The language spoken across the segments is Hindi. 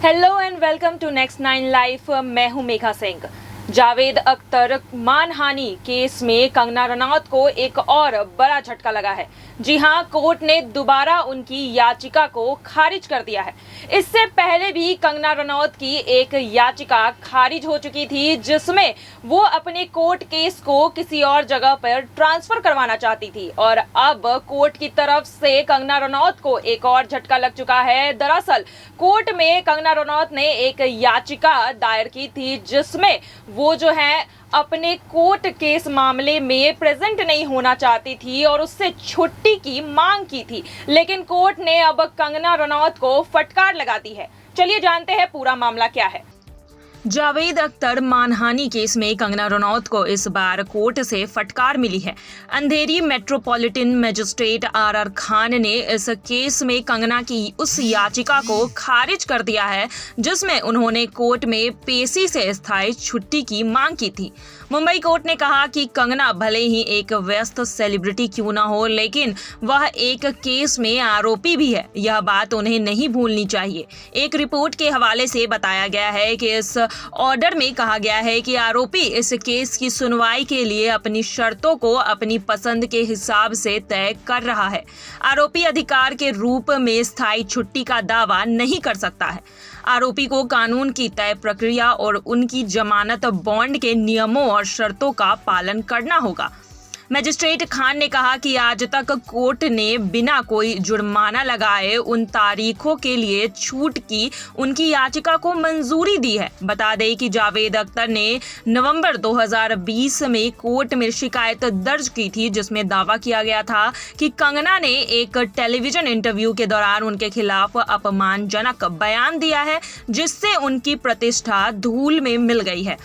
Hello and welcome to next 9 life. मैं हूं मेघा सिंह। जावेद अख्तर मानहानि केस में कंगना रनौत को एक और बड़ा झटका लगा है। जी हां, कोर्ट ने दोबारा उनकी याचिका को खारिज कर दिया है। इससे पहले भी कंगना रनौत की एक याचिका खारिज हो चुकी थी, जिसमें वो अपने कोर्ट केस को किसी और जगह पर ट्रांसफर करवाना चाहती थी। और अब कोर्ट की तरफ से कंगना रनौत को एक और झटका लग चुका है। दरअसल कोर्ट में कंगना रनौत ने एक याचिका दायर की थी, जिसमें वो जो है अपने कोर्ट केस मामले में प्रेजेंट नहीं होना चाहती थी और उससे छुट्टी की मांग की थी। लेकिन कोर्ट ने अब कंगना रनौत को फटकार लगा दी है। चलिए जानते हैं पूरा मामला क्या है। जावेद अख्तर मानहानि केस में कंगना रनौत को इस बार कोर्ट से फटकार मिली है। अंधेरी मेट्रोपॉलिटन मजिस्ट्रेट आर खान ने इस केस में कंगना की उस याचिका को खारिज कर दिया है, जिसमें उन्होंने कोर्ट में पेशी से स्थायी छुट्टी की मांग की थी। मुंबई कोर्ट ने कहा कि कंगना भले ही एक व्यस्त सेलिब्रिटी क्यों न हो, लेकिन वह एक केस में आरोपी भी है। यह बात उन्हें नहीं भूलनी चाहिए। एक रिपोर्ट के हवाले से बताया गया है कि इस ऑर्डर में कहा गया है कि आरोपी इस केस की सुनवाई के लिए अपनी शर्तों को अपनी पसंद के हिसाब से तय कर रहा है। आरोपी अधिकार के रूप में स्थायी छुट्टी का दावा नहीं कर सकता है। आरोपी को कानून की तय प्रक्रिया और उनकी जमानत बॉन्ड के नियमों और शर्तों का पालन करना होगा। मजिस्ट्रेट खान ने कहा कि आज तक कोर्ट ने बिना कोई जुर्माना लगाए उन तारीखों के लिए छूट की उनकी याचिका को मंजूरी दी है। बता दें कि जावेद अख्तर ने नवंबर 2020 में कोर्ट में शिकायत दर्ज की थी, जिसमें दावा किया गया था कि कंगना ने एक टेलीविजन इंटरव्यू के दौरान उनके खिलाफ अपमानजनक बयान दिया है, जिससे उनकी प्रतिष्ठा धूल में मिल गई है।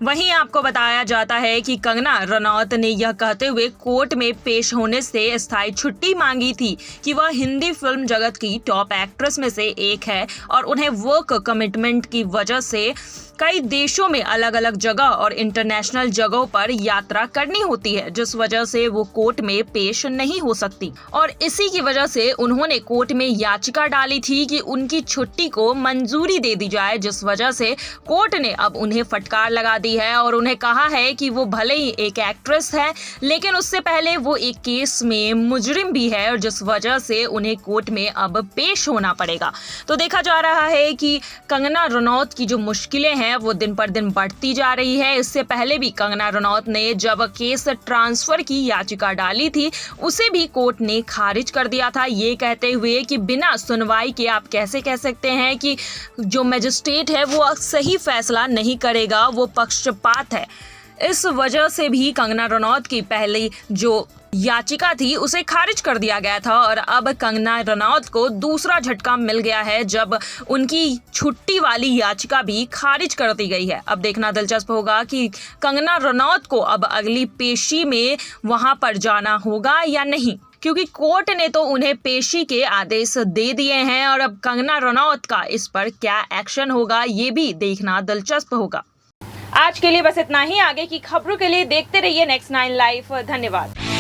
वहीं आपको बताया जाता है कि कंगना रनौत ने यह कहते हुए कोर्ट में पेश होने से स्थायी छुट्टी मांगी थी कि वह हिंदी फिल्म जगत की टॉप एक्ट्रेस में से एक है और उन्हें वर्क कमिटमेंट की वजह से कई देशों में अलग अलग जगह और इंटरनेशनल जगहों पर यात्रा करनी होती है, जिस वजह से वो कोर्ट में पेश नहीं हो सकती। और इसी की वजह से उन्होंने कोर्ट में याचिका डाली थी कि उनकी छुट्टी को मंजूरी दे दी जाए, जिस वजह से कोर्ट ने अब उन्हें फटकार लगा दी है और उन्हें कहा है कि वो भले ही एक एक्ट्रेस है, लेकिन उससे पहले वो एक केस में मुजरिम भी है, और जिस वजह से उन्हें कोर्ट में अब पेश होना पड़ेगा। तो देखा जा रहा है कि कंगना रनौत की जो मुश्किलें हैं वो दिन पर दिन बढ़ती जा रही है। इससे पहले भी कंगना रनौत ने जब केस ट्रांसफर की याचिका डाली थी, उसे भी कोर्ट ने खारिज कर दिया था, ये कहते हुए कि बिना सुनवाई के आप कैसे कह सकते हैं कि जो मजिस्ट्रेट है वो सही फैसला नहीं करेगा, वो पक्षपात है। इस वजह से भी कंगना रनौत की पहली जो याचिका थी उसे खारिज कर दिया गया था और अब कंगना रनौत को दूसरा झटका मिल गया है, जब उनकी छुट्टी वाली याचिका भी खारिज कर दी गई है। अब देखना दिलचस्प होगा कि कंगना रनौत को अब अगली पेशी में वहां पर जाना होगा या नहीं, क्योंकि कोर्ट ने तो उन्हें पेशी के आदेश दे दिए हैं और अब कंगना रनौत का इस पर क्या एक्शन होगा ये भी देखना दिलचस्प होगा। आज के लिए बस इतना ही। आगे की खबरों के लिए देखते रहिए नेक्स्ट 9 लाइफ। धन्यवाद।